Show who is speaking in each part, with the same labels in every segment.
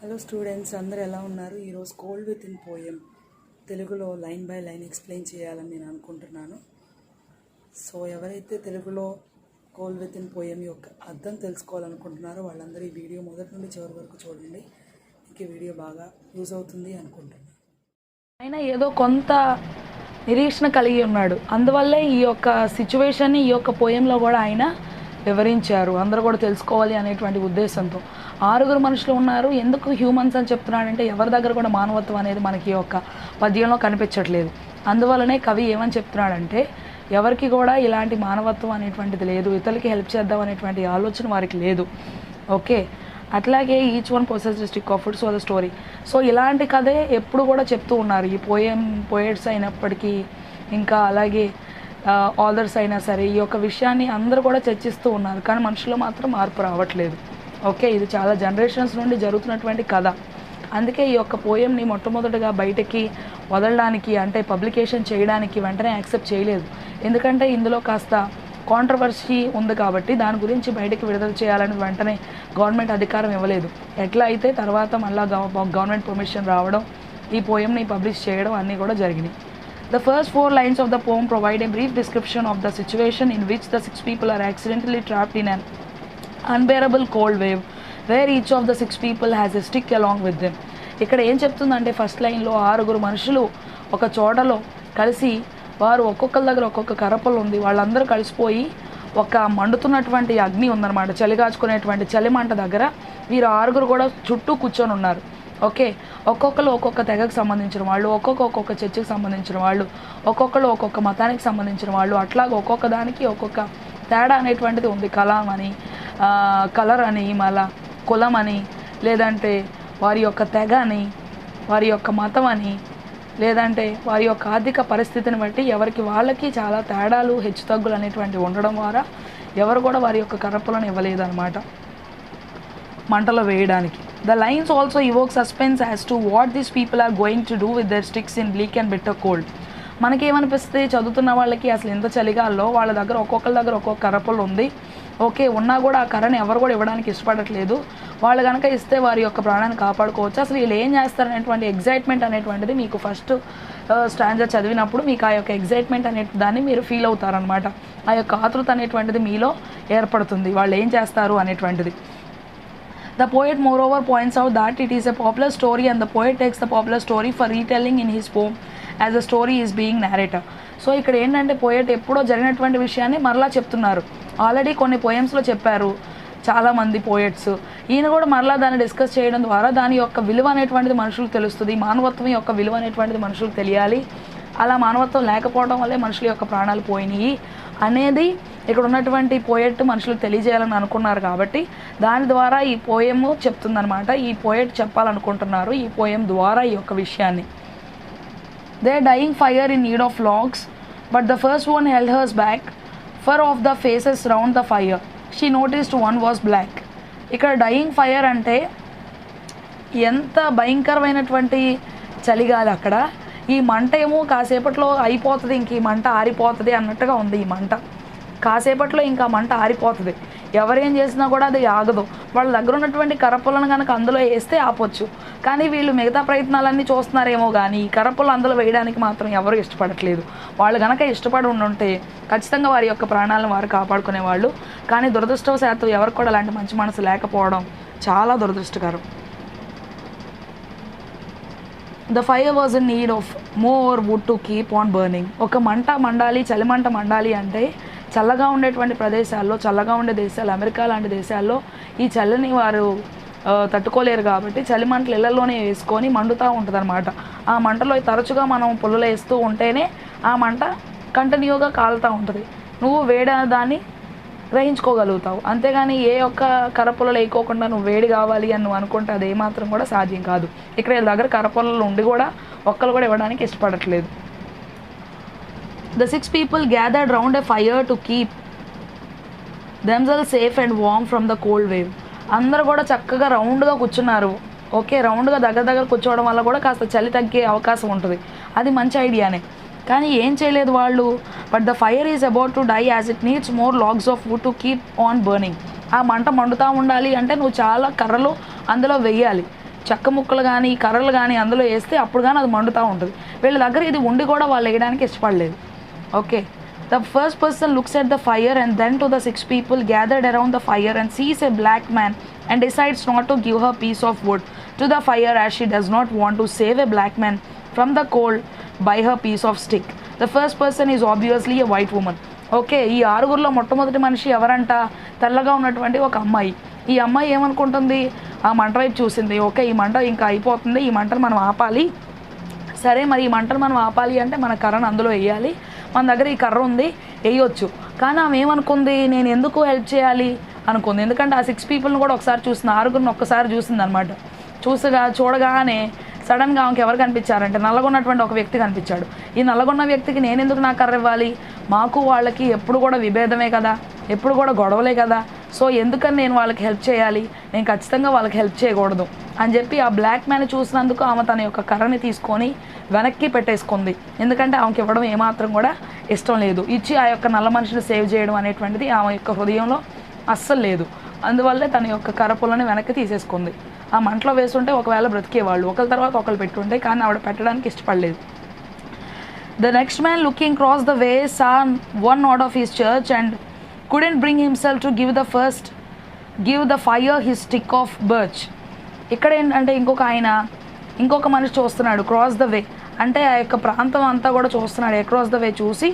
Speaker 1: Hello students, అందరూ ఎలా ఉన్నారు? ఈరోజు కోల్డ్ విత్ ఇన్ పోయం తెలుగులో లైన్ బై లైన్ ఎక్స్ప్లెయిన్ చేయాలని నేను అనుకుంటున్నాను. సో ఎవరైతే తెలుగులో కోల్డ్ విత్ ఇన్ పోయం యొక్క అర్థం తెలుసుకోవాలనుకుంటున్నారో వాళ్ళందరూ ఈ వీడియో మొదటి నుండి చివరి వరకు చూడండి. మీకు ఈ వీడియో బాగా యూజ్ అవుతుంది అనుకుంటున్నాను.
Speaker 2: ఆయన ఏదో కొంత నిరీక్షణ కలిగి ఉన్నాడు, అందువల్లే ఈ యొక్క సిచ్యువేషన్ని ఈ యొక్క పోయంలో కూడా ఆయన వివరించారు. అందరూ కూడా తెలుసుకోవాలి అనేటువంటి ఉద్దేశంతో 6 మనుషులు ఉన్నారు. ఎందుకు హ్యూమన్స్ అని చెప్తున్నాడంటే ఎవరి దగ్గర కూడా మానవత్వం అనేది మనకి ఈ యొక్క పద్యంలో కనిపించట్లేదు. అందువల్లనే కవి ఏమని చెప్తున్నాడంటే ఎవరికి కూడా ఇలాంటి మానవత్వం అనేటువంటిది లేదు, ఇతరులకి హెల్ప్ చేద్దాం అనేటువంటి ఆలోచన వారికి లేదు. ఓకే, అట్లాగే each one possess the stick of food so the story. So ఇలాంటి కథే ఎప్పుడు కూడా చెప్తూ ఉన్నారు ఈ పోయట్స్ అయినప్పటికీ, ఇంకా అలాగే ఆథర్స్ అయినా సరే ఈ యొక్క విషయాన్ని అందరూ కూడా చర్చిస్తూ ఉన్నారు. కానీ మనుషుల్లో మాత్రం మార్పు రావట్లేదు. ఓకే, ఇది చాలా జనరేషన్స్ నుండి జరుగుతున్నటువంటి కథ. అందుకే ఈ యొక్క పోయంని మొట్టమొదటిగా బయటకి వదలడానికి, అంటే పబ్లికేషన్ చేయడానికి వెంటనే యాక్సెప్ట్ చేయలేదు. ఎందుకంటే ఇందులో కాస్త కాంట్రవర్సీ ఉంది కాబట్టి దాని గురించి బయటకి విడుదల చేయాలని వెంటనే గవర్నమెంట్ అధికారం ఇవ్వలేదు. ఎట్లా అయితే తర్వాత మళ్ళీ గవర్నమెంట్ పర్మిషన్ రావడం, ఈ పోయంని పబ్లిష్ చేయడం అన్నీ కూడా జరిగినాయి. The first 4 lines of the poem provide a brief description of the situation in which the 6 people are accidentally trapped in an unbearable cold wave where each of the 6 people has a stick along with them. ఇక్కడ ఏం చెప్తుందంటే first లైన్లో 6 మనుషులు ఒక చోటలో కలిసి, వారు ఒక్కొక్కరి దగ్గర ఒక్కొక్క కర్రపుల్ల ఉంది, వాళ్ళందరూ కలిసిపోయి ఒక మండుతున్నటువంటి అగ్ని ఉందన్నమాట, చలిగాచుకునేటువంటి చలిమంట దగ్గర వీరు 6 కూడా చుట్టూ కూర్చొని ఉన్నారు. ఓకే, ఒక్కొక్కరు ఒక్కొక్క తెగకు సంబంధించిన వాళ్ళు, ఒక్కొక్క చర్చికి సంబంధించిన వాళ్ళు, ఒక్కొక్కరు ఒక్కొక్క మతానికి సంబంధించిన వాళ్ళు, అట్లాగే ఒక్కొక్క దానికి ఒక్కొక్క తేడా అనేటువంటిది ఉంది. కలాం అని, కలర్ అని, మళ్ళా కులం అని, లేదంటే వారి యొక్క తెగ అని, వారి యొక్క మతం అని, లేదంటే వారి యొక్క ఆర్థిక పరిస్థితిని బట్టి ఎవరికి వాళ్ళకి చాలా తేడాలు హెచ్చుతగ్గులు అనేటువంటివి ఉండడం ద్వారా ఎవరు కూడా వారి యొక్క కర్రపులను ఇవ్వలేదన్నమాట మంటలో వేయడానికి. The lines also evoke suspense as to what these people are going to do with their sticks in bleak and bitter cold. మనకేమనిపిస్తే చదువుతున్న వాళ్ళకి అసలు ఎంత చలిగాల్లో వాళ్ళ దగ్గర ఒక్కొక్కరి దగ్గర ఒక్కొక్క కర్రపుల్ల ఉంది. ఓకే, ఉన్నా కూడా ఆ కర్రని ఎవరు కూడా ఇవ్వడానికి ఇష్టపడట్లేదు. వాళ్ళు కనుక ఇస్తే వారి యొక్క ప్రాణాన్ని కాపాడుకోవచ్చు. అసలు వీళ్ళు ఏం చేస్తారనేటువంటి ఎగ్జైట్మెంట్ అనేటువంటిది మీకు ఫస్ట్ స్టాంజర్ చదివినప్పుడు మీకు ఆ యొక్క ఎగ్జైట్మెంట్ అనే దాన్ని మీరు ఫీల్ అవుతారనమాట. ఆ యొక్క ఆతృత అనేటువంటిది మీలో ఏర్పడుతుంది, వాళ్ళు ఏం చేస్తారు అనేటువంటిది. The poet moreover points out that it is a popular story and the poet takes the popular story for retelling in his poem as the story is being narrated. So ఇక్కడ ఏంటంటే పోయట్ ఎప్పుడో జరిగినటువంటి విషయాన్ని మరలా చెప్తున్నారు. Already కొన్ని పోయమ్స్లో చెప్పారు చాలామంది పోయట్స్, ఈయన కూడా మరలా దాన్ని డిస్కస్ చేయడం ద్వారా దాని యొక్క విలువ అనేటువంటిది మనుషులకు తెలుస్తుంది, మానవత్వం యొక్క విలువ అనేటువంటిది మనుషులకు తెలియాలి. అలా మానవత్వం లేకపోవడం వల్లే మనుషుల యొక్క ప్రాణాలు పోయినాయి అనేది ఇక్కడ ఉన్నటువంటి పోయట్ మనుషులకు తెలియజేయాలని అనుకున్నారు. కాబట్టి దాని ద్వారా ఈ పోయము చెప్తుందనమాట. ఈ పోయట్ చెప్పాలనుకుంటున్నారు ఈ పోయం ద్వారా ఈ యొక్క విషయాన్ని. They dying fire in need of logs but the first one held hers back for of the faces round the fire she noticed one was black. ఇక్కడ డయింగ్ ఫైర్ అంటే ఎంత భయంకరమైనటువంటి చలిగాలి అక్కడ. ఈ మంట ఏమో కాసేపట్లో అయిపోతుంది, ఇంక ఈ మంట ఆరిపోతుంది అన్నట్టుగా ఉంది. ఈ మంట కాసేపట్లో ఇంకా మంట ఆరిపోతుంది, ఎవరేం చేసినా కూడా అది ఆగదు. వాళ్ళ దగ్గర ఉన్నటువంటి కర్రపుల్లను కనుక అందులో వేస్తే ఆపొచ్చు, కానీ వీళ్ళు మిగతా ప్రయత్నాలన్నీ చూస్తున్నారేమో కానీ ఈ కర్రపుల్లు అందులో వేయడానికి మాత్రం ఎవరు ఇష్టపడట్లేదు. వాళ్ళు కనుక ఇష్టపడి ఉండుంటే ఖచ్చితంగా వారి యొక్క ప్రాణాలను వారు కాపాడుకునేవాళ్ళు. కానీ దురదృష్టవశాత్తు ఎవరికి కూడా అలాంటి మంచి మనసు లేకపోవడం చాలా దురదృష్టకరం. The fire was in need of more wood to keep on burning. ఒక మంట మండాలి, చలిమంట మండాలి అంటే చల్లగా ఉండేటువంటి ప్రదేశాల్లో, చల్లగా ఉండే దేశాలు, అమెరికా లాంటి దేశాల్లో ఈ చల్లని వారు తట్టుకోలేరు కాబట్టి చలిమంటలు ఇళ్లలోనే వేసుకొని మండుతూ ఉంటుంది అనమాట. ఆ మంటలో తరచుగా మనం పుల్లలు వేస్తూ ఉంటేనే ఆ మంట కంటిన్యూగా కాలుతూ ఉంటుంది, నువ్వు దాన్ని గ్రహించుకోగలుగుతావు. అంతేగాని ఏ ఒక్క కర్రపుల్లలు వేయకోకుండా నువ్వు వేడి కావాలి అని నువ్వు అనుకుంటే అది ఏమాత్రం కూడా సాధ్యం కాదు. ఇక్కడ వీళ్ళ దగ్గర కర్రపుల్లలు ఉండి కూడా ఒక్కరు కూడా ఇవ్వడానికి ఇష్టపడట్లేదు. The 6 people gathered round a fire to keep themselves safe and warm from the cold wave. అందరూ కూడా చక్కగా రౌండ్గా కూర్చున్నారు. ఓకే, రౌండ్గా దగ్గర కూర్చోవడం వల్ల కూడా కాస్త చలి తగ్గే అవకాశం ఉంటుంది, అది మంచి ఐడియానే. కానీ ఏం చేయలేదు వాళ్ళు. But the fire is about to die as it needs more logs of wood to keep on burning. ఆ మంట మండుతూ ఉండాలి అంటే నువ్వు చాలా కర్రలు అందులో వెయ్యాలి. చెక్క ముక్కలు కానీ కర్రలు కానీ అందులో వేస్తే అప్పుడు కానీ అది మండుతూ ఉంటుంది. వీళ్ళ దగ్గర ఇది ఉండి కూడా వాళ్ళు వేయడానికి ఇష్టపడలేదు. Okay, the first person looks at the fire and then to the 6 people gathered around the fire and sees a black man and decides not to give her piece of wood to the fire as she does not want to save a black man from the cold by her piece of stick. The first person is obviously a white woman. Okay, ఈ 6గురిలో మొట్టమొదటి మనిషి ఎవరంట? తెల్లగా ఉన్నటువంటి ఒక అమ్మాయి. ఈ అమ్మాయి ఏమనుకుంటుంది? ఆ మంట వైపు చూసింది. ఓకే, ఈ మంట ఇంకా అయిపోతుంది, ఈ మంటను మనం ఆపాలి. సరే, మరి ఈ మంటను మనం ఆపాలి అంటే మన కర్రను అందులో వేయాలి. మన దగ్గర ఈ కర్ర ఉంది, వేయొచ్చు. కానీ ఆమె ఏమనుకుంది? నేను ఎందుకు హెల్ప్ చేయాలి అనుకుంది. ఎందుకంటే ఆ 6 peopleని కూడా ఒకసారి చూసింది, 6గురిని ఒక్కసారి చూసింది అనమాట. చూడగానే సడన్గా ఆమెకి ఎవరు కనిపించారంటే నల్లగొన్నటువంటి ఒక వ్యక్తి కనిపించాడు. ఈ నల్లగొన్న వ్యక్తికి నేను ఎందుకు నా కర్ర ఇవ్వాలి? మాకు వాళ్ళకి ఎప్పుడు కూడా విభేదమే కదా, ఎప్పుడు కూడా గొడవలే కదా. సో ఎందుకని నేను వాళ్ళకి హెల్ప్ చేయాలి? నేను ఖచ్చితంగా వాళ్ళకి హెల్ప్ చేయకూడదు అని చెప్పి ఆ బ్లాక్ మ్యాన్ చూసినందుకు ఆమె తన యొక్క కర్రని తీసుకొని వెనక్కి పెట్టేసుకుంది. ఎందుకంటే ఆమెకి ఇవ్వడం ఏమాత్రం కూడా ఇష్టం లేదు. ఇచ్చి ఆ యొక్క నల్ల మనిషిని సేవ్ చేయడం అనేటువంటిది ఆమె యొక్క హృదయంలో అస్సలు లేదు. అందువల్లే తన యొక్క కర్ర పుల్లని వెనక్కి తీసేసుకుంది. ఆ మంటలో వేస్తుంటే ఒకవేళ బ్రతికేవాళ్ళు, ఒకరి తర్వాత ఒకరు పెట్టుంటే, కానీ ఆవిడ పెట్టడానికి ఇష్టపడలేదు. The next man looking across the way saw one nod of his church and couldn't bring himself to give the fire his stick of birch. ఇక్కడ ఏంటంటే ఇంకొక మనిషి చూస్తున్నాడు. క్రాస్ ద వే అంటే ఆ యొక్క ప్రాంతం అంతా కూడా చూస్తున్నాడు. అక్రాస్ ద వే చూసి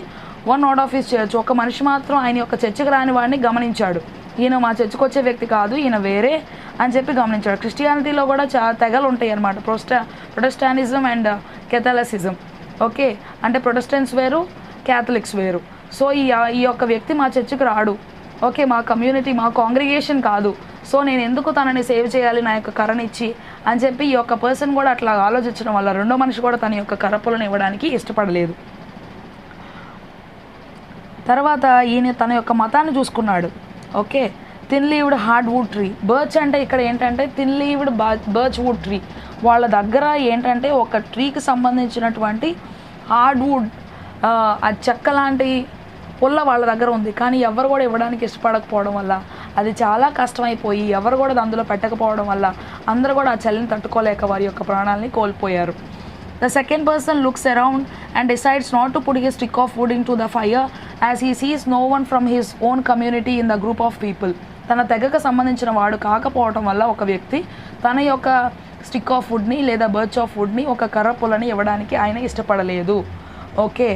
Speaker 2: one node of his church, ఒక మనిషి మాత్రం ఆయన యొక్క చర్చికి రాని వాడిని గమనించాడు. ఈయన మా చర్చికి వచ్చే వ్యక్తి కాదు, ఈయన వేరే అని చెప్పి గమనించాడు. క్రిస్టియానిటీలో కూడా తెగలు ఉంటాయి అన్నమాట. ప్రొటెస్టానిజం అండ్ కెథలిసిజం. ఓకే, అంటే ప్రొటెస్టెంట్స్ వేరు, క్యాథలిక్స్ వేరు. సో ఈ యొక్క వ్యక్తి మా చర్చికి రాడు, ఓకే, మా కమ్యూనిటీ, మా కాంగ్రిగేషన్ కాదు. సో నేను ఎందుకు తనని సేవ్ చేయాలి నా యొక్క కర్రని ఇచ్చి అని చెప్పి ఈ యొక్క పర్సన్ కూడా అట్లా ఆలోచించడం వల్ల రెండో మనిషి కూడా తన యొక్క కర్రపులను ఇవ్వడానికి ఇష్టపడలేదు. తర్వాత ఈయన తన యొక్క మతాన్ని చూసుకున్నాడు. Okay, thin leaved hard wood tree. Birch అంటే ఇక్కడ ఏంటంటే thin leaved birch wood tree. వాళ్ళ దగ్గర ఏంటంటే ఒక ట్రీకి సంబంధించినటువంటి హార్డ్ వుడ్, ఆ చెక్క లాంటి పుల్ల వాళ్ళ దగ్గర ఉంది. కానీ ఎవరు కూడా ఇవ్వడానికి ఇష్టపడకపోవడం వల్ల అది చాలా కష్టమైపోయి ఎవరు కూడా అందులో పెట్టకపోవడం వల్ల అందరూ కూడా ఆ చలిని తట్టుకోలేక వారి యొక్క ప్రాణాలని కోల్పోయారు. The second person looks around and decides not to put his stick of wood into the fire as he sees no one from his own community in the group of people. తన తెగకు సంబంధించిన వాడు కాకపోవడం వల్ల ఒక వ్యక్తి తన యొక్క స్టిక్ ఆఫ్ వుడ్ని లేదా బర్చ్ ఆఫ్ వుడ్ని, ఒక కర్ర పుల్లని ఇవ్వడానికి ఆయన ఇష్టపడలేదు. Okay,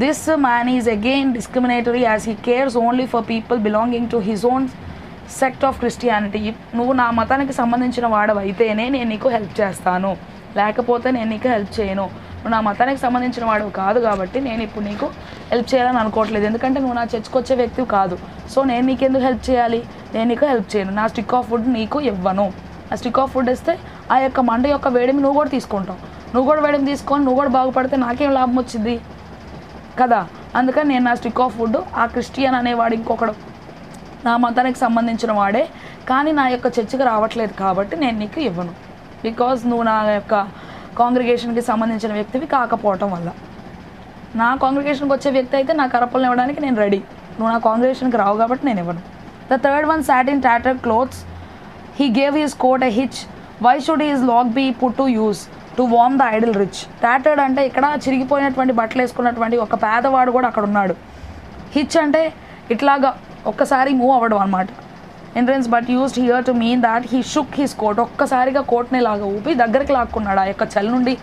Speaker 2: this man is again discriminatory as he cares only for people belonging to his own sect of Christianity. నువ్వు నా మతానికి సంబంధించిన వాడవైతేనే నేను నీకు హెల్ప్ చేస్తాను, లేకపోతే నేను నీకు హెల్ప్ చేయను. నువ్వు నా మతానికి సంబంధించిన వాడు కాదు కాబట్టి నేను ఇప్పుడు నీకు హెల్ప్ చేయాలని అనుకోవట్లేదు. ఎందుకంటే నువ్వు నా చర్చికి వచ్చే వ్యక్తి కాదు. సో నేను నీకు ఎందుకు హెల్ప్ చేయాలి? నేను నీకు హెల్ప్ చేయను. నా స్టిక్ ఆఫ్ వుడ్ నీకు ఇవ్వను. ఆ స్టిక్ ఆఫ్ వుడ్ ఇస్తే ఆ యొక్క మంట యొక్క వేడిమి నువ్వు కూడా తీసుకుంటావు. నువ్వు కూడా వేడిమి తీసుకొని నువ్వు కూడా బాగుపడితే నాకేం లాభం వచ్చింది కదా. అందుకని నేను నా స్టిక్ ఆఫ్ వుడ్, ఆ క్రిస్టియన్ అనేవాడు ఇంకొకడు నా మతానికి సంబంధించిన వాడే కానీ నా యొక్క చర్చికి రావట్లేదు కాబట్టి నేను నీకు ఇవ్వను. బికాజ్ నువ్వు నా యొక్క కాంగ్రిగేషన్కి సంబంధించిన వ్యక్తివి కాకపోవటం వల్ల. నా కాంగ్రిగేషన్కి వచ్చే వ్యక్తి అయితే నా కర్రపుల్ని ఇవ్వడానికి నేను రెడీ. నువ్వు నా కాంగ్రిగేషన్కి రావు కాబట్టి నేను ఇవ్వను. The third one sat in tattered clothes. He gave his coat a hitch. Why should his log be put to use? To warm the idle rich. Tattered అంటే ఇక్కడ చిరిగిపోయినటువంటి బట్టలు వేసుకున్నటువంటి ఒక పేదవాడు కూడా అక్కడ ఉన్నాడు. హిచ్ అంటే ఇట్లాగా ఒక్కసారి మూవ్ అవ్వడం అనమాట. Entrance but used here to mean that he shook his coat. ఒక్కసారిగా కోట్ని లాగా ఊపి దగ్గరికి లాక్కున్నాడు. ఆ యొక్క చలి నుండి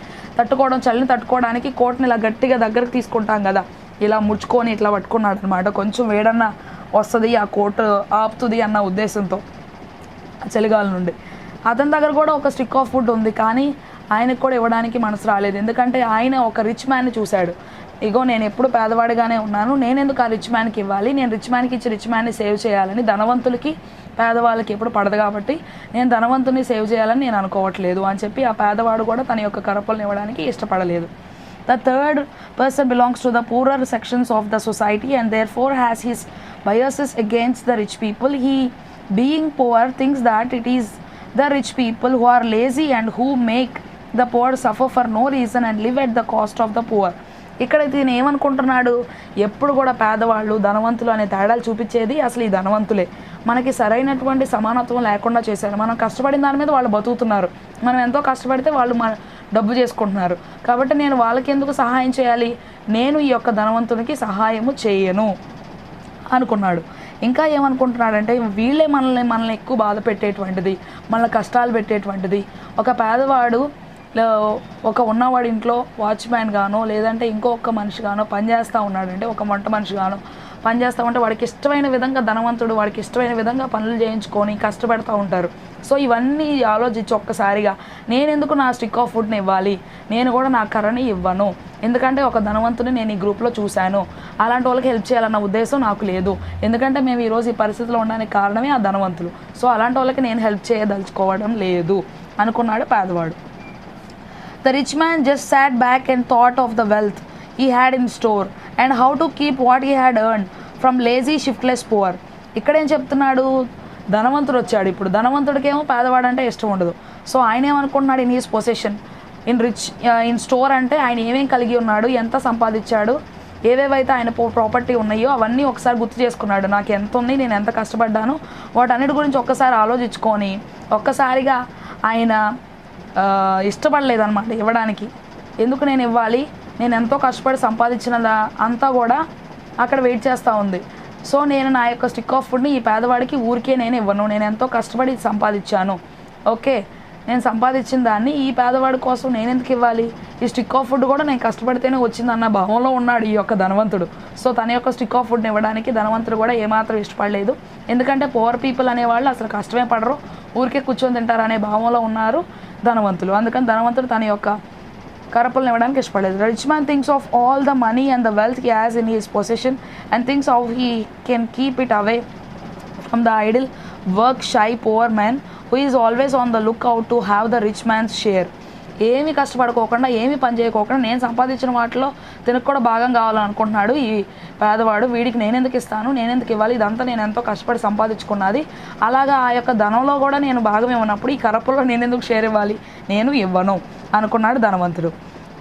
Speaker 2: చలిని తట్టుకోవడానికి కోట్ని ఇలా గట్టిగా దగ్గరికి తీసుకుంటాం కదా, ఇలా ముడుచుకొని ఇట్లా పట్టుకున్నాడు అనమాట. కొంచెం వేడన్నా వస్తుంది, ఆ కోట్ ఆపుతుంది అన్న ఉద్దేశంతో చలిగాల నుండి. అతని దగ్గర కూడా ఒక స్టిక్ ఆఫ్ వుడ్ ఉంది, కానీ ఆయనకు కూడా ఇవ్వడానికి మనసు రాలేదు. ఎందుకంటే ఆయన ఒక రిచ్ మ్యాన్ని చూశాడు. ఇగో నేను ఎప్పుడు పేదవాడిగానే ఉన్నాను, నేను ఎందుకు ఆ రిచ్ మ్యాన్కి ఇవ్వాలి, నేను రిచ్ మ్యాన్కి ఇచ్చి రిచ్ మ్యాన్ని సేవ్ చేయాలని. ధనవంతులకి పేదవాళ్ళకి ఎప్పుడు పడదు కాబట్టి నేను ధనవంతుని సేవ్ చేయాలని నేను అనుకోవట్లేదు అని చెప్పి ఆ పేదవాడు కూడా తన యొక్క కర్రపుల్ని ఇవ్వడానికి ఇష్టపడలేదు. The third person belongs to the poorer sections of the society and therefore has his biases against the rich people. He, being poor, thinks that it is the rich people who are lazy and who make the poor suffer for no reason and live at the cost of the poor. ఇక్కడ ఈయన ఏమనుకుంటున్నాడు, ఎప్పుడు కూడా పేదవాళ్ళు ధనవంతులు అనే తేడాలు చూపించేది అసలు ఈ ధనవంతులే. మనకి సరైనటువంటి సమానత్వం లేకుండా చేశారు. మనం కష్టపడిన దాని మీద వాళ్ళు బతుకుతున్నారు, మనం ఎంతో కష్టపడితే వాళ్ళు డబ్బు చేసుకుంటున్నారు. కాబట్టి నేను వాళ్ళకి ఎందుకు సహాయం చేయాలి, నేను ఈ యొక్క ధనవంతునికి సహాయము చేయను అనుకున్నాడు. ఇంకా ఏమనుకుంటున్నాడంటే వీళ్ళే మనల్ని ఎక్కువ బాధ పెట్టేటువంటిది, మన కష్టాలు పెట్టేటువంటిది. ఒక పేదవాడు ఒక ఉన్నవాడి ఇంట్లో వాచ్మ్యాన్ గానో లేదంటే ఇంకొక మనిషి గానో పనిచేస్తూ ఉన్నాడంటే, ఒక వంట మనిషి గానో పనిచేస్తూ ఉంటే వాడికి ఇష్టమైన విధంగా ధనవంతుడు వాడికి ఇష్టమైన విధంగా పనులు చేయించుకొని కష్టపడుతూ ఉంటారు. సో ఇవన్నీ ఆలోచించి ఒక్కసారిగా నేనెందుకు నా స్టిక్ ఆఫ్ ఫుడ్ని ఇవ్వాలి, నేను కూడా నా కర్రని ఇవ్వను, ఎందుకంటే ఒక ధనవంతుని నేను ఈ గ్రూప్లో చూశాను, అలాంటి వాళ్ళకి హెల్ప్ చేయాలన్న ఉద్దేశం నాకు లేదు, ఎందుకంటే మేము ఈరోజు ఈ పరిస్థితిలో ఉండడానికి కారణమే ఆ ధనవంతులు, సో అలాంటి వాళ్ళకి నేను హెల్ప్ చేయదలుచుకోవడం లేదు అనుకున్నాడు పేదవాడు. The rich man just sat back and thought of the wealth he had in store and how to keep what he had earned from lazy shiftless poor. ఇక్కడేం చెప్తున్నాడు, ధనవంతుడు వచ్చాడు. ఇప్పుడు ధనవంతుడికేమో పేదవాడు అంటే ఇష్టం ఉండదు. సో ఆయన ఏమనుకుంటున్నాడు, in his possession in store అంటే ఆయన ఏమేం కలిగి ఉన్నాడు, ఎంత సంపాదించాడు, ఏవేవైతే ఆయన ప్రాపర్టీ ఉన్నాయో అవన్నీ ఒకసారి గుర్తు చేసుకున్నాడు. నాకు ఎంత ఉంది, నేను ఎంత కష్టపడ్డాను, వాటన్నిటి గురించి ఒక్కసారి ఆలోచించుకొని ఒక్కసారిగా ఆయన ఇష్టపడలేదన్నమాట ఇవ్వడానికి. ఎందుకు నేను ఇవ్వాలి, నేను ఎంతో కష్టపడి సంపాదించినదా అంతా కూడా అక్కడ వెయిట్ చేస్తూ ఉంది. సో నేను నా యొక్క స్టిక్ ఆఫ్ ఫుడ్ని ఈ పేదవాడికి ఊరికే నేను ఇవ్వను, నేను ఎంతో కష్టపడి సంపాదించాను, ఓకే, నేను సంపాదించిన దాన్ని ఈ పేదవాడి కోసం నేను ఎందుకు ఇవ్వాలి, ఈ స్టిక్ ఆఫ్ ఫుడ్ కూడా నేను కష్టపడితేనే వచ్చిందన్న భావంలో ఉన్నాడు ఈ యొక్క ధనవంతుడు. సో తన యొక్క స్టిక్ ఆఫ్ ఫుడ్ని ఇవ్వడానికి ధనవంతుడు కూడా ఏమాత్రం ఇష్టపడలేదు. ఎందుకంటే పువర్ పీపుల్ అనేవాళ్ళు అసలు కష్టమే పడరు, ఊరికే కూర్చొని తింటారు అనే భావంలో ఉన్నారు ధనవంతులు. అందుకని ధనవంతుడు తన యొక్క కరపలను ఇవ్వడానికి ఇష్టపడలేదు. Rich man thinks of all the money and the wealth he has in his possession and thinks how he can keep it away from the idle work shy poor man who is always on the look out to have the rich man's share. ఏమి కష్టపడుకోకుండా ఏమి పని చేయకోకుండా నేను సంపాదించిన వాటిలో తినకు కూడా భాగం కావాలనుకుంటున్నాడు ఈ పేదవాడు. వీడికి నేనెందుకు ఇస్తాను, నేనెందుకు ఇవ్వాలి, ఇదంతా నేను ఎంతో కష్టపడి సంపాదించుకున్నది, అలాగా ఆ యొక్క ధనంలో కూడా నేను భాగం ఇవ్వనప్పుడు ఈ కరపలో నేనెందుకు షేర్ ఇవ్వాలి, నేను ఇవ్వను అనుకున్నాడు ధనవంతుడు.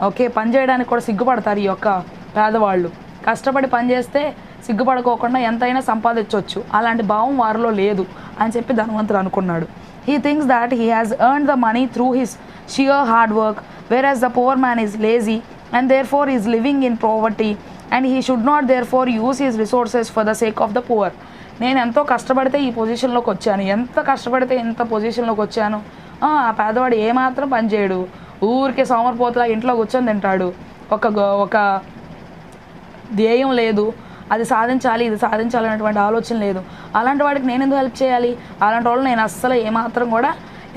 Speaker 2: ఓకే, పని చేయడానికి కూడా సిగ్గుపడతారు ఈ యొక్క పేదవాళ్ళు. కష్టపడి పని చేస్తే సిగ్గుపడుకోకుండా ఎంతైనా సంపాదించవచ్చు, అలాంటి భావం వారిలో లేదు అని చెప్పి ధనవంతుడు అనుకున్నాడు. He thinks that he has earned the money through his sheer hard work, whereas the poor man is lazy and therefore is living in poverty and he should not therefore use his resources for the sake of the poor. నేను ఎంతో కష్టపడితే ఈ పొజిషన్లోకి వచ్చాను, ఎంత కష్టపడితే ఎంత పొజిషన్లోకి వచ్చాను, ఆ పేదవాడు ఏమాత్రం పని చేయడు, ఊరికే సోమరిపోతులా ఇంట్లో కూర్చొని తింటాడు, ఒక ధ్యేయం లేదు, అది సాధించాలి ఇది సాధించాలి అనేటువంటి ఆలోచన లేదు, అలాంటి వాడికి నేను ఎందుకు హెల్ప్ చేయాలి, అలాంటి వాళ్ళు నేను అస్సలు ఏమాత్రం కూడా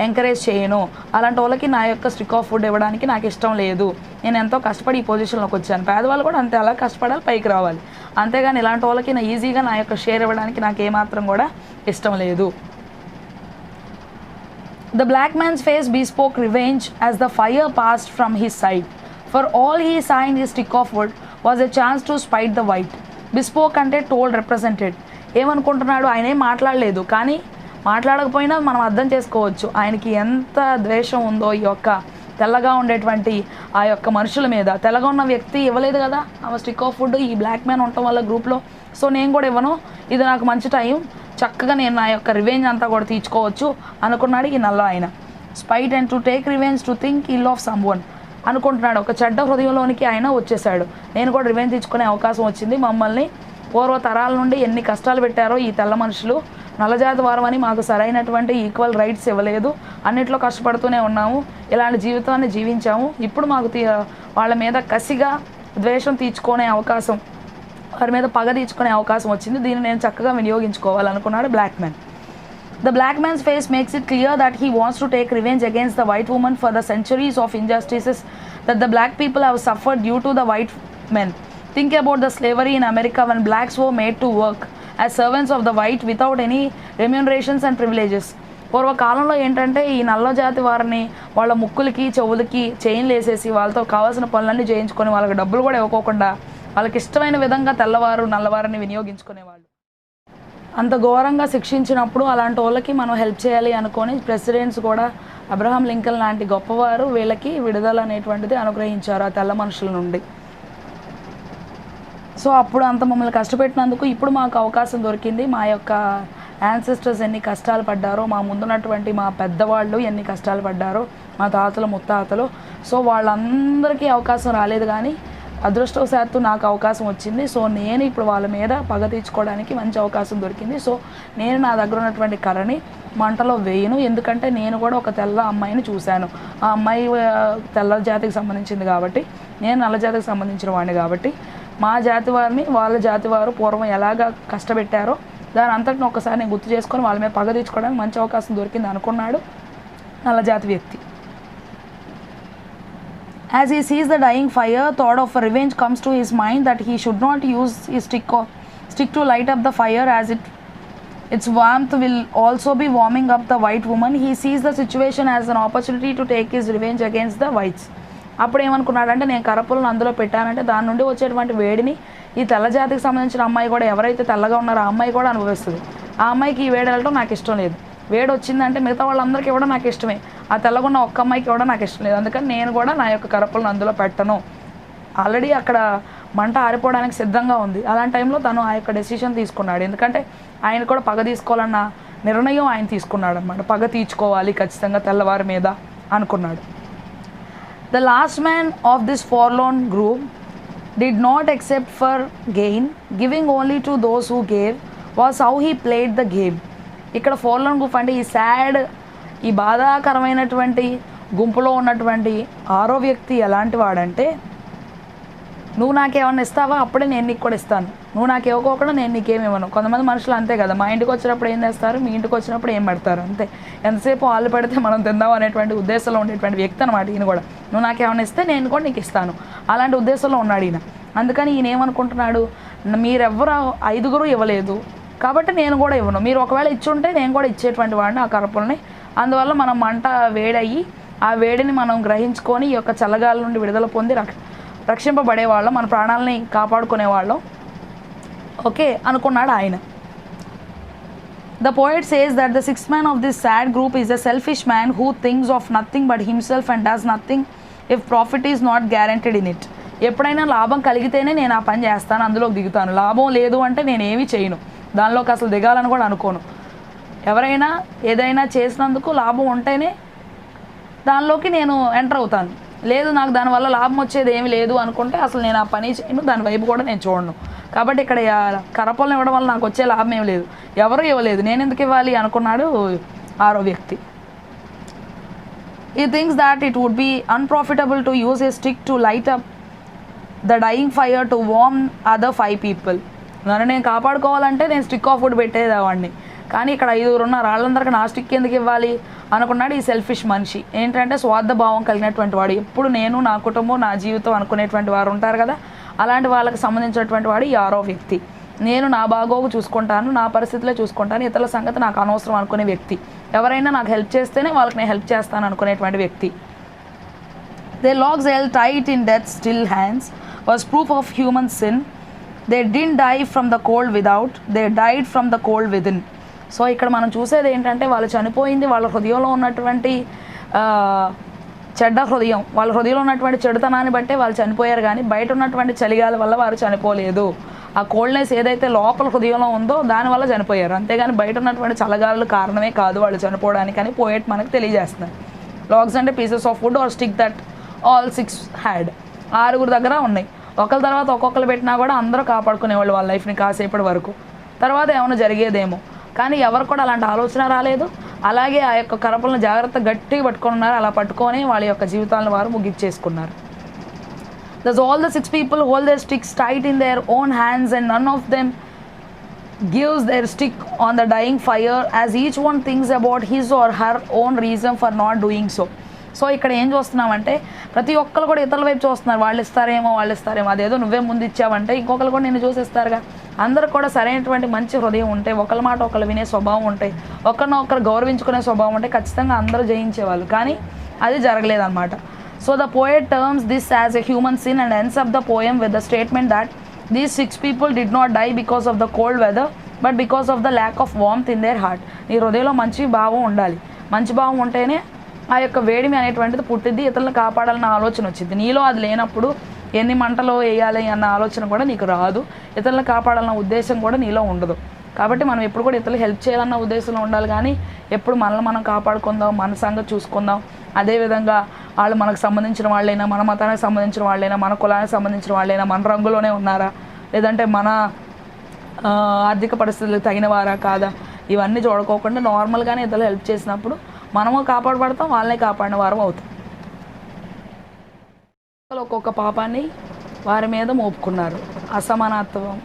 Speaker 2: ఎంకరేజ్ చేయను, అలాంటి వాళ్ళకి నా యొక్క స్టిక్ ఆఫ్ ఫుడ్ ఇవ్వడానికి నాకు ఇష్టం లేదు, నేను ఎంతో కష్టపడి ఈ పొజిషన్లోకి వచ్చాను, పేదవాళ్ళు కూడా అంతే అలా కష్టపడాలి పైకి రావాలి, అంతేగాని ఇలాంటి వాళ్ళకి నా ఈజీగా నా యొక్క షేర్ ఇవ్వడానికి నాకు ఏమాత్రం కూడా ఇష్టం లేదు. The black man's face bespoke revenge as the fire passed from his side. For all he saw in his stick of wood was a chance to spite the white. Bespoke అంటే told, represented. ఏమనుకుంటున్నాడు, ఆయన ఏం మాట్లాడలేదు, కానీ మాట్లాడకపోయినా మనం అర్థం చేసుకోవచ్చు ఆయనకి ఎంత ద్వేషం ఉందో ఈ యొక్క తెల్లగా ఉండేటువంటి ఆ యొక్క మనుషుల మీద. తెల్లగా ఉన్న వ్యక్తి ఇవ్వలేదు కదా ఆ స్టిక్ ఆఫ్ ఫుడ్ ఈ బ్లాక్ మ్యాన్ ఉండటం వల్ల గ్రూప్లో, సో నేను కూడా ఇవ్వను, ఇది నాకు మంచి టైం, చక్కగా నేను నా యొక్క రివెంజ్ అంతా కూడా తీర్చుకోవచ్చు అనుకున్నాడు ఈ నల్ల ఆయన. Spite and to take revenge to think ill of someone అనుకుంటున్నాడు, ఒక చెడ్డ హృదయంలోనికి ఆయన వచ్చేసాడు, నేను కూడా రివెంజ్ తెచ్చుకునే అవకాశం వచ్చింది, మమ్మల్ని పూర్వ తరాల నుండి ఎన్ని కష్టాలు పెట్టారో ఈ తెల్ల మనుషులు, నల్లజాతి వారమని మాకు సరైనటువంటి ఈక్వల్ రైట్స్ ఇవ్వలేదు, అన్నిట్లో కష్టపడుతూనే ఉన్నాము, ఇలాంటి జీవితాన్ని జీవించాము, ఇప్పుడు మాకు వాళ్ళ మీద కసిగా ద్వేషం తీర్చుకునే అవకాశం, వారి మీద పగ తీర్చుకునే అవకాశం వచ్చింది, దీన్ని నేను చక్కగా వినియోగించుకోవాలనుకున్నాడు black man. The black man's face makes it clear that he wants to take revenge against the white woman for the centuries of injustices that the black people have suffered due to the white men. Think about the slavery in America when blacks were made to work as servants of the white without any remunerations and privileges. పూర్వకాలంలో ఏంటంటే ఈ నల్ల జాతి వారిని వాళ్ళ ముక్కులకి చెవులకి చైన్లు వేసేసి వాళ్ళతో కావాల్సిన పనులన్నీ చేయించుకొని వాళ్ళకి డబ్బులు కూడా ఇవ్వకోకుండా వాళ్ళకి ఇష్టమైన విధంగా తెల్లవారు నల్లవారిని వినియోగించుకునేవాళ్ళు. అంత ఘోరంగా శిక్షించినప్పుడు అలాంటి వాళ్ళకి మనం హెల్ప్ చేయాలి అనుకొని ప్రెసిడెంట్స్ కూడా అబ్రహాం లింకన్ లాంటి గొప్పవారు వీళ్ళకి విడుదల అనేటువంటిది అనుగ్రహించారు ఆ తెల్ల మనుషుల నుండి. సో అప్పుడు అంత మమ్మల్ని కష్టపెట్టినందుకు ఇప్పుడు మాకు అవకాశం దొరికింది, మా యొక్క యాన్సెస్టర్స్ ఎన్ని కష్టాలు పడ్డారో, మా ముందున్నటువంటి మా పెద్దవాళ్ళు ఎన్ని కష్టాలు పడ్డారో, మా తాతలు ముత్తాతలు. సో వాళ్ళందరికీ అవకాశం రాలేదు, కానీ అదృష్టవశాత్తు నాకు అవకాశం వచ్చింది. సో నేను ఇప్పుడు వాళ్ళ మీద పగ తీర్చుకోవడానికి మంచి అవకాశం దొరికింది. సో నేను నా దగ్గర ఉన్నటువంటి కర్రని మంటలో వేయను, ఎందుకంటే నేను కూడా ఒక తెల్ల అమ్మాయిని చూశాను. ఆ అమ్మాయి తెల్ల జాతికి సంబంధించింది కాబట్టి, నేను నల్ల జాతికి సంబంధించిన వాడిని కాబట్టి, మా జాతి వారిని వాళ్ళ జాతి వారు పూర్వం ఎలాగ కష్టపెట్టారో దాని అంతటిని ఒకసారి నేను గుర్తు చేసుకొని వాళ్ళ మీద పగ తీర్చుకోవడానికి మంచి అవకాశం దొరికింది అనుకున్నాడు నల్ల జాతి వ్యక్తి. As he sees the dying fire, thought of revenge comes to his mind that he should not use his stick to light up the fire, as its warmth will also be warming up the white woman. He sees the situation as an opportunity to take his revenge against the whites. అప్పుడు ఏమనుకున్నాడంటే, నేను కర్రపుల్లను అందులో పెట్టానంటే దాని నుండి వచ్చేటువంటి వేడిని ఈ తెల్ల జాతికి సంబంధించిన అమ్మాయి కూడా, ఎవరైతే తెల్లగా ఉన్నారో ఆ అమ్మాయి కూడా అనుభవిస్తుంది. ఆ అమ్మాయికి ఈ వేడి వెళ్ళడం నాకు ఇష్టం లేదు. వేడి వచ్చిందంటే మిగతా వాళ్ళందరికీ కూడా నాకు ఇష్టమే, ఆ తెల్లగున్న ఒక్క అమ్మాయికి కూడా నాకు ఇష్టం లేదు. అందుకని నేను కూడా నా యొక్క కర్రపుల్లను అందులో పెట్టను. ఆల్రెడీ అక్కడ మంట ఆరిపోవడానికి సిద్ధంగా ఉంది. అలాంటి టైంలో తను ఆ యొక్క డెసిషన్ తీసుకున్నాడు. ఎందుకంటే ఆయన కూడా పగ తీసుకోవాలన్న నిర్ణయం ఆయన తీసుకున్నాడు అనమాట. పగ తీర్చుకోవాలి ఖచ్చితంగా తెల్లవారి మీద అనుకున్నాడు. The last man of this forlorn group did not accept for gain, giving only to those who gave, was how he played the game. ఇక్కడ ఫోర్లోన్ గ్రూప్ అంటే ఈ సాడ్, ఈ బాధాకరమైనటువంటి గుంపులో ఉన్నటువంటి 6వ వ్యక్తి ఎలాంటి వాడంటే, నువ్వు నాకేమన్నా ఇస్తావా, అప్పుడే నేను నీకు కూడా ఇస్తాను. నువ్వు నాకు ఇవ్వకోకుండా నేను నీకేమివ్వను. కొంతమంది మనుషులు అంతే కదా, మా ఇంటికి వచ్చినప్పుడు ఏం చేస్తారు, మీ ఇంటికి వచ్చినప్పుడు ఏం పెడతారు అంతే. ఎంతసేపు వాళ్ళు పెడితే మనం తిందాం అనేటువంటి ఉద్దేశంలో ఉండేటువంటి వ్యక్తి అనమాట ఈయన కూడా. నువ్వు నాకేమన్నా ఇస్తే నేను కూడా నీకు ఇస్తాను, అలాంటి ఉద్దేశంలో ఉన్నాడు ఈయన. అందుకని ఈయన ఏమనుకుంటున్నాడు, మీరెవ్వరు 5గురు ఇవ్వలేదు కాబట్టి నేను కూడా ఇవ్వను. మీరు ఒకవేళ ఇచ్చుంటే నేను కూడా ఇచ్చేటువంటి వాడిని ఆ కర్రపుల్ని. అందువల్ల మనం మంట వేడయ్యి ఆ వేడిని మనం గ్రహించుకొని ఈ యొక్క చల్లగాల నుండి విడుదల పొంది రక్షింపబడేవాళ్ళం, మన ప్రాణాలని కాపాడుకునేవాళ్ళం. ఓకే అనుకున్నాడు ఆయన. The poet says that the sixth man of this sad group is a selfish man who thinks of nothing but himself and does nothing if profit is not guaranteed in it. ఎప్పుడైనా లాభం కలిగితేనే నేను ఆ పని చేస్తాను, అందులోకి దిగుతాను. లాభం లేదు అంటే నేను ఏమీ చేయను, దానిలోకి అసలు దిగాలని కూడా అనుకోను. ఎవరైనా ఏదైనా చేసినందుకు లాభం ఉంటేనే దానిలోకి నేను ఎంటర్ అవుతాను. లేదు నాకు దానివల్ల లాభం వచ్చేది ఏమి లేదు అనుకుంటే అసలు నేను ఆ పని చేయను, దాని వైపు కూడా నేను చూడను. కాబట్టి ఇక్కడ కర్రపుల్లను ఇవ్వడం వల్ల నాకు వచ్చే లాభం ఏమి లేదు, ఎవరు ఇవ్వలేదు, నేను ఎందుకు ఇవ్వాలి అనుకున్నాడు 6వ వ్యక్తి. He thinks that it would be unprofitable to use a stick to light up the dying fire to warm other 5 people. నన్ను నేను కాపాడుకోవాలంటే నేను స్టిక్ ఆఫ్ వుడ్ పెట్టేదేవాడిని, కానీ ఇక్కడ 5గురు ఉన్నారు, వాళ్ళందరికీ నా స్టిక్ ఎందుకు ఇవ్వాలి అనుకున్నాడు ఈ సెల్ఫిష్ మనిషి. ఏంటంటే స్వార్థ భావం కలిగినటువంటి వాడు, ఎప్పుడు నేను నా కుటుంబం నా జీవితం అనుకునేటువంటి వారు ఉంటారు కదా, అలాంటి వాళ్ళకి సంబంధించినటువంటి వాడు ఈ 6వ వ్యక్తి. నేను నా బాగోగు చూసుకుంటాను, నా పరిస్థితులే చూసుకుంటాను, ఇతరుల సంగతి నాకు అనవసరం అనుకునే వ్యక్తి. ఎవరైనా నాకు హెల్ప్ చేస్తేనే వాళ్ళకి నేను హెల్ప్ చేస్తాను అనుకునేటువంటి వ్యక్తి. Their logs held tight in death's still hands was proof of human sin. They didn't die from the cold without, they died from the cold within. So ఇక్కడ మనం చూసేది ఏంటంటే, వాళ్ళు చనిపోయింది వాళ్ళ హృదయంలో ఉన్నటువంటి చెడ్డ హృదయం, వాళ్ళ హృదయంలో ఉన్నటువంటి చెడుతనాన్ని బట్టే వాళ్ళు చనిపోయారు, కానీ బయట ఉన్నటువంటి చలిగాలి వల్ల వారు చనిపోలేదు. ఆ కోల్డ్నెస్ ఏదైతే లోపల హృదయంలో ఉందో దానివల్ల చనిపోయారు, అంతేగాని బయట ఉన్నటువంటి చల్లగాలు కారణమే కాదు వాళ్ళు చనిపోవడానికి అని పోయెట్ మనకు తెలియజేస్తున్నారు. లాగ్స్ అంటే pieces of wood or stick that all 6 had. 6గురు దగ్గర ఉన్నాయి, ఒకరి తర్వాత ఒక్కొక్కరు పెట్టినా కూడా అందరూ కాపాడుకునేవాళ్ళు వాళ్ళ లైఫ్ని కాసేపటి వరకు. తర్వాత ఏమైనా జరిగేదేమో, కానీ ఎవరు కూడా అలాంటి ఆలోచన రాలేదు. అలాగే ఆ యొక్క కర్రపుల్ని జాగ్రత్త గట్టిగా పట్టుకొని ఉన్నారు. అలా పట్టుకొని వాళ్ళ యొక్క జీవితాలను వారు ముగించేసుకున్నారు. Thus all the 6 people hold their sticks tight in their own hands, and none of them gives their stick on the dying fire, as each one thinks about his or her own reason for not doing so. So ఇక్కడ ఏం చూస్తున్నామంటే, ప్రతి ఒక్కరు కూడా ఇతరుల వైపు చూస్తున్నారు, వాళ్ళు ఇస్తారేమో అదేదో నువ్వే ముందు ఇచ్చావంటే ఇంకొకరు కూడా నిన్ను చూసిస్తారుగా. అందరు కూడా సరైనటువంటి మంచి హృదయం ఉంటే, ఒకరి మాట ఒకరు వినే స్వభావం ఉంటే, ఒకరినొకరు గౌరవించుకునే స్వభావం ఉంటే ఖచ్చితంగా అందరూ జయించేవాళ్ళు, కానీ అది జరగలేదన్నమాట. So the poet terms this as a human sin and ends up the poem with the statement that these 6 people did not die because of the cold weather but because of the lack of warmth in their heart. నీ హృదయంలో మంచి భావం ఉండాలి, మంచి భావం ఉంటేనే ఆ యొక్క వేడిమి అనేటువంటిది పుట్టిద్ది, ఇతరులను కాపాడాలన్న ఆలోచన వచ్చింది. నీలో అది లేనప్పుడు ఎన్ని మంటలో వేయాలి అన్న ఆలోచన కూడా నీకు రాదు, ఇతరులను కాపాడాలన్న ఉద్దేశం కూడా నీలో ఉండదు. కాబట్టి మనం ఎప్పుడు కూడా ఇతరులకు హెల్ప్ చేయాలన్న ఉద్దేశంలో ఉండాలి, కానీ ఎప్పుడు మనల్ని మనం కాపాడుకుందాం, మన సంగతి చూసుకుందాం. అదేవిధంగా వాళ్ళు మనకు సంబంధించిన వాళ్ళైనా, మన మతానికి సంబంధించిన వాళ్ళైనా, మన కులానికి సంబంధించిన వాళ్ళైనా, మన రంగులోనే ఉన్నారా, లేదంటే మన ఆర్థిక పరిస్థితులకు తగిన వారా కాదా, ఇవన్నీ చూడుకోకుండా నార్మల్గానే ఇతరులు హెల్ప్ చేసినప్పుడు మనము కాపాడబడతాం, వాళ్ళనే కాపాడిన వారం అవుతాం. ఒక్కొక్క పాపాన్ని వారి మీద మోపుకున్నారు. అసమానత్వం,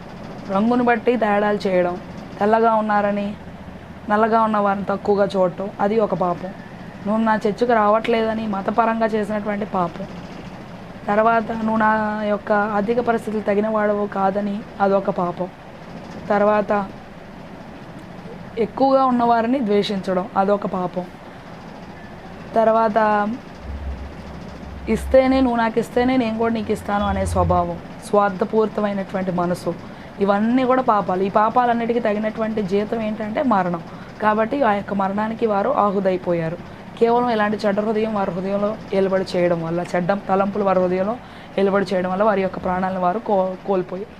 Speaker 2: రంగుని బట్టి తేడాలు చేయడం, తెల్లగా ఉన్నారని నల్లగా ఉన్న వారిని తక్కువగా చూడటం, అది ఒక పాపం. నువ్వు నా చర్చకు రావట్లేదని మతపరంగా చేసినటువంటి పాపం. తర్వాత నువ్వు నా యొక్క ఆర్థిక పరిస్థితులు తగిన వాడవు కాదని అదొక పాపం. తర్వాత ఎక్కువగా ఉన్నవారిని ద్వేషించడం, అదొక పాపం. తర్వాత ఇస్తేనే, నువ్వు నాకు ఇస్తేనే నేను కూడా నీకు ఇస్తాను అనే స్వభావం, స్వార్థపూరితమైనటువంటి మనసు, ఇవన్నీ కూడా పాపాలు. ఈ పాపాలన్నిటికీ తగినటువంటి జీతం ఏంటంటే మరణం. కాబట్టి ఆ యొక్క మరణానికి వారు ఆహుదైపోయారు. కేవలం ఇలాంటి చెడ్డ హృదయం వారి హృదయంలో ఏలుబడి చేయడం వల్ల, చెడ్డ తలంపులు వారి హృదయంలో ఏలుబడి చేయడం వల్ల వారి యొక్క ప్రాణాలను వారు కోల్పోయారు.